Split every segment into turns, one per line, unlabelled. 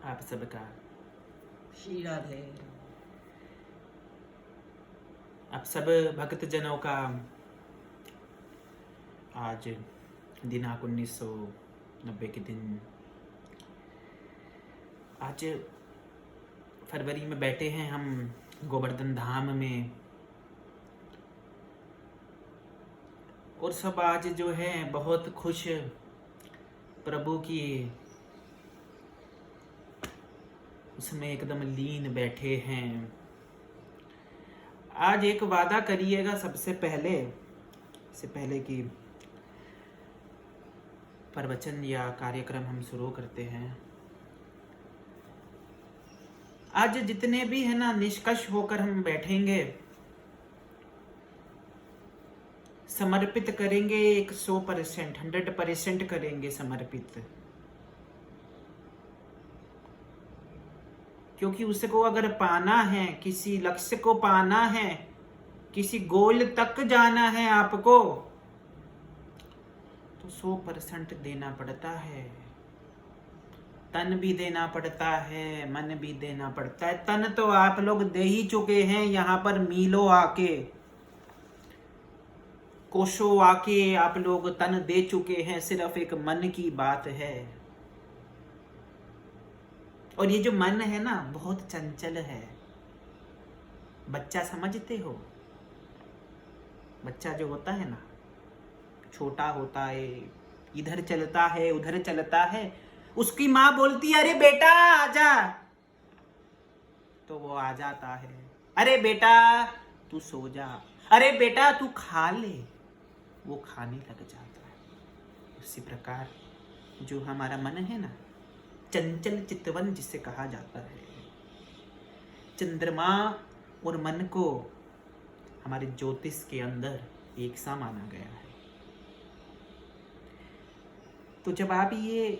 आप सबका
श्री राधे।
आप सब भक्त जनों का आज दिनांक 1990 के दिन आज फरवरी में बैठे हैं हम गोवर्धन धाम में, और सब आज जो है बहुत खुश प्रभु की उसमें एकदम लीन बैठे हैं। आज एक वादा करिएगा सबसे पहले, इससे पहले कि प्रवचन या कार्यक्रम हम शुरू करते हैं। आज जितने भी है ना निष्कर्ष होकर हम बैठेंगे, समर्पित करेंगे 100%, 100% करेंगे समर्पित, क्योंकि उसको अगर पाना है, किसी लक्ष्य को पाना है, किसी गोल तक जाना है आपको, तो 100% देना पड़ता है। तन भी देना पड़ता है, मन भी देना पड़ता है। तन तो आप लोग दे ही चुके हैं, यहाँ पर मीलों आके, कोशों आके आप लोग तन दे चुके हैं। सिर्फ एक मन की बात है, और ये जो मन है ना बहुत चंचल है। बच्चा समझते हो, बच्चा जो होता है ना छोटा होता है, इधर चलता है उधर चलता है, उसकी माँ बोलती है अरे बेटा आजा, तो वो आ जाता है। अरे बेटा तू सो जा, अरे बेटा तू खा ले, वो खाने लग जाता है। उसी प्रकार जो हमारा मन है ना, चंचल चितवन जिसे कहा जाता है, चंद्रमा और मन को हमारे ज्योतिष के अंदर एक सा माना गया है। तो जब आप ये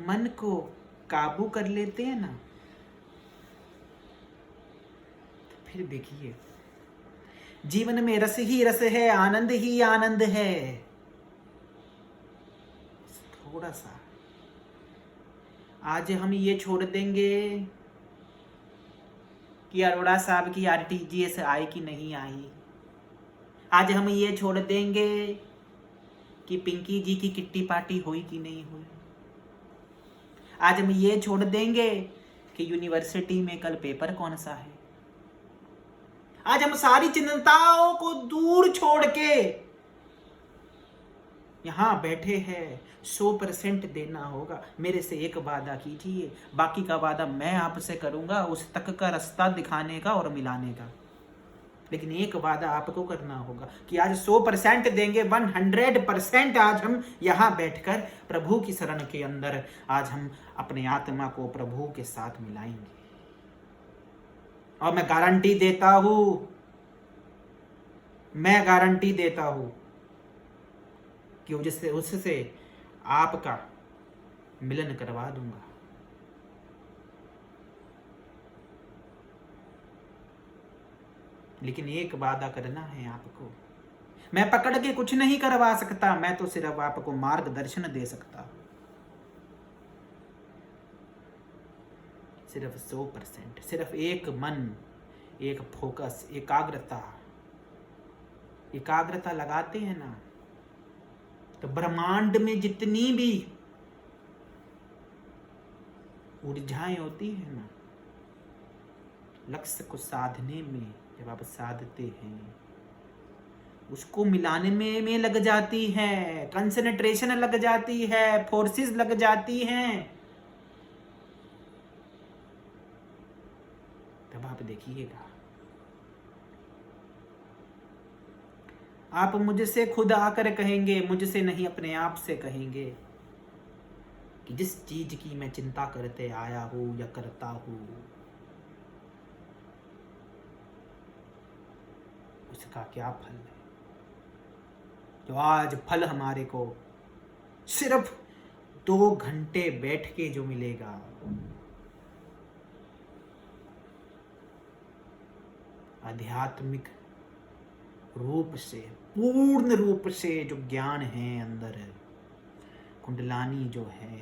मन को काबू कर लेते हैं ना, तो फिर देखिए जीवन में रस ही रस है, आनंद ही आनंद है। थोड़ा सा आज हम ये छोड़ देंगे कि अरोड़ा साहब की आरटीजीएस आई कि नहीं आई। आज हम ये छोड़ देंगे कि पिंकी जी की किट्टी पार्टी हुई कि नहीं हुई। आज हम ये छोड़ देंगे कि यूनिवर्सिटी में कल पेपर कौन सा है। आज हम सारी चिंताओं को दूर छोड़ के यहाँ बैठे हैं। 100% देना होगा। मेरे से एक वादा कीजिए, बाकी का वादा मैं आपसे करूंगा, उस तक का रास्ता दिखाने का और मिलाने का। लेकिन एक वादा आपको करना होगा कि आज 100% देंगे, 100% आज हम यहाँ बैठकर प्रभु की शरण के अंदर आज हम अपने आत्मा को प्रभु के साथ मिलाएंगे। और मैं गारंटी देता हूं कि उससे आपका मिलन करवा दूंगा। लेकिन एक वादा करना है आपको। मैं पकड़ के कुछ नहीं करवा सकता, मैं तो सिर्फ आपको मार्गदर्शन दे सकता हूं। सिर्फ 100%, सिर्फ एक मन, एक फोकस, एकाग्रता लगाते हैं ना, तो ब्रह्मांड में जितनी भी ऊर्जाएं होती है ना, लक्ष्य को साधने में जब आप साधते हैं, उसको मिलाने में लग जाती है, कंसंट्रेशन लग जाती है, फोर्सेस लग जाती हैं, तब आप देखिएगा आप मुझसे खुद आकर कहेंगे, मुझसे नहीं अपने आप से कहेंगे कि जिस चीज की मैं चिंता करते आया हूं या करता हूं, उसका क्या फल है। तो आज फल हमारे को सिर्फ 2 घंटे बैठ के जो मिलेगा, आध्यात्मिक रूप से, पूर्ण रूप से जो ज्ञान है अंदर, कुंडलानी जो है,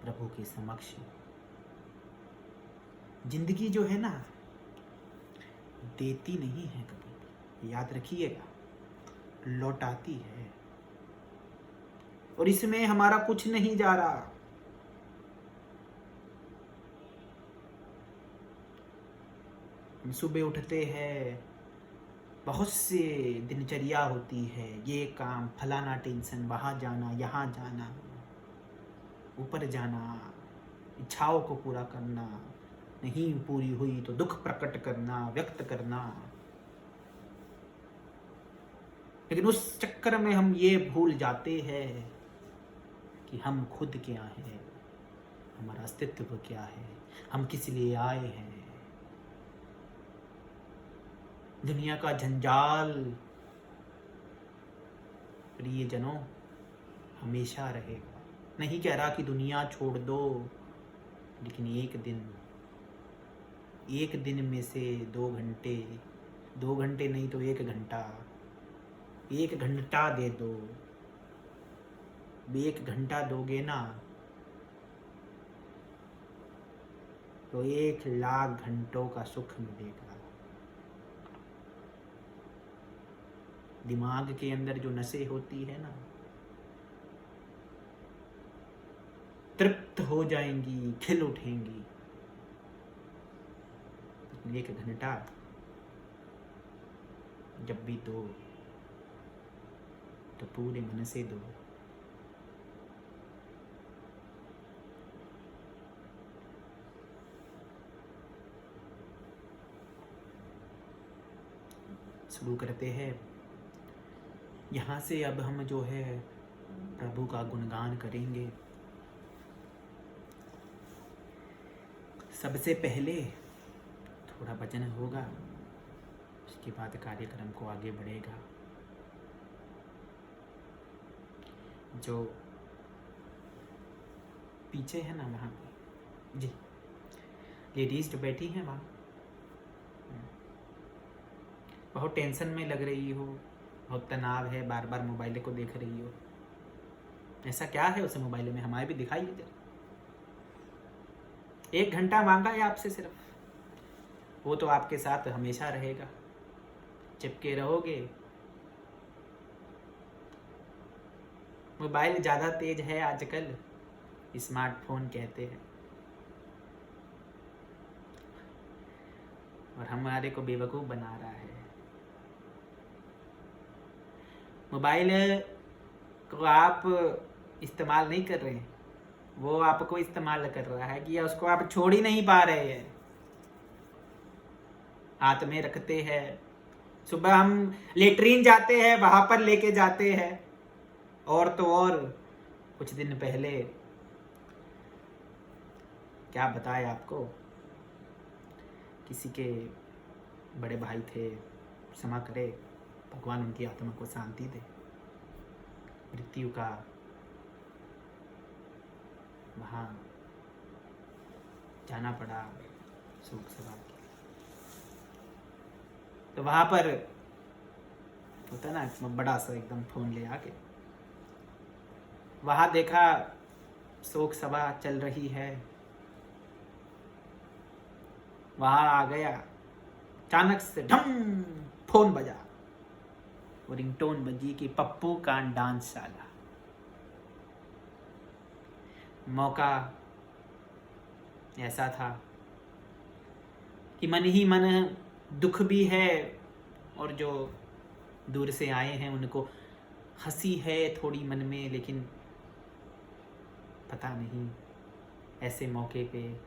प्रभु के समक्ष। जिंदगी जो है ना, देती नहीं है कभी भी, याद रखिएगा, लौटाती है। और इसमें हमारा कुछ नहीं जा रहा। हम सुबह उठते हैं, बहुत से दिनचर्या होती है, ये काम, फलाना टेंशन, वहां जाना, यहाँ जाना, ऊपर जाना, इच्छाओं को पूरा करना, नहीं पूरी हुई तो दुख प्रकट करना, व्यक्त करना। लेकिन उस चक्कर में हम ये भूल जाते हैं कि हम खुद क्या हैं, हमारा अस्तित्व क्या है, हम किस लिए आए हैं। दुनिया का जंजाल प्रियजनों हमेशा रहेगा। नहीं कह रहा कि दुनिया छोड़ दो, लेकिन एक दिन में से 2 घंटे नहीं तो 1 घंटा दे दो। 1 घंटा दोगे ना तो 1,00,000 घंटों का सुख मिलेगा। दिमाग के अंदर जो नसें होती है ना, तृप्त हो जाएंगी, खिल उठेंगी। 1 घंटा जब भी दो तो पूरे मन से दो। शुरू करते हैं। यहाँ से अब हम जो है प्रभु का गुणगान करेंगे। सबसे पहले थोड़ा भजन होगा, उसके बाद कार्यक्रम को आगे बढ़ेगा। जो पीछे है ना वहाँ पे जी, लेडीज जो बैठी हैं वहाँ, बहुत टेंशन में लग रही हो, बहुत तनाव है, बार बार मोबाइल को देख रही हो। ऐसा क्या है उस मोबाइल में, हमारे भी दिखाई दे। 1 घंटा मांगा है आपसे सिर्फ, वो तो आपके साथ हमेशा रहेगा, चिपके रहोगे। मोबाइल ज़्यादा तेज है आजकल, स्मार्टफोन कहते हैं, और हमारे को बेवकूफ़ बना रहा है। मोबाइल को आप इस्तेमाल नहीं कर रहे हैं, वो आपको इस्तेमाल कर रहा है कि उसको आप छोड़ ही नहीं पा रहे हैं। हाथ में रखते हैं, सुबह हम लेटरीन जाते हैं, वहां पर लेके जाते हैं। और तो और कुछ दिन पहले क्या बताए आपको, किसी के बड़े भाई थे, क्षमा करे, भगवान उनकी आत्मा को शांति दे, मृत्यु का वहाँ जाना पड़ा शोक सभा के। तो वहाँ पर होता ना बड़ा सा एकदम फोन ले आके, वहाँ देखा शोक सभा चल रही है, वहाँ आ गया, अचानक से ढम फोन बजा, और रिंगटोन बजी कि पप्पू का डांस शाला। मौका ऐसा था कि मन ही मन दुख भी है, और जो दूर से आए हैं उनको हंसी है थोड़ी मन में, लेकिन पता नहीं ऐसे मौके पे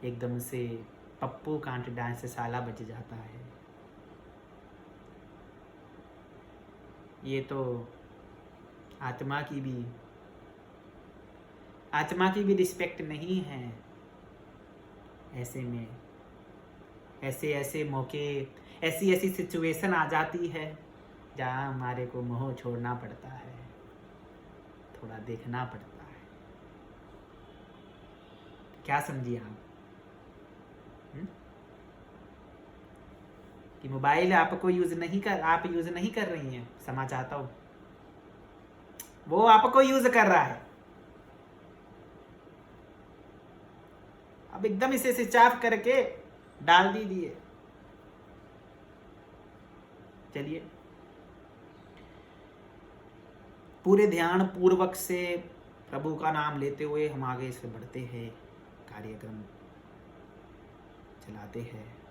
एकदम से पप्पू कांट डांस शाला बज जाता है। ये तो आत्मा की भी रिस्पेक्ट नहीं है। ऐसे में ऐसे मौके, ऐसी सिचुएशन आ जाती है जहाँ हमारे को मोह छोड़ना पड़ता है, थोड़ा देखना पड़ता है। क्या समझिए आप कि मोबाइल आपको आप यूज नहीं कर रही हैं, क्षमा चाहता हूँ, वो आपको यूज कर रहा है। अब एकदम इसे स्विच ऑफ करके डाल दीजिए। चलिए पूरे ध्यान पूर्वक से प्रभु का नाम लेते हुए हम आगे से बढ़ते हैं, कार्यक्रम चलाते हैं।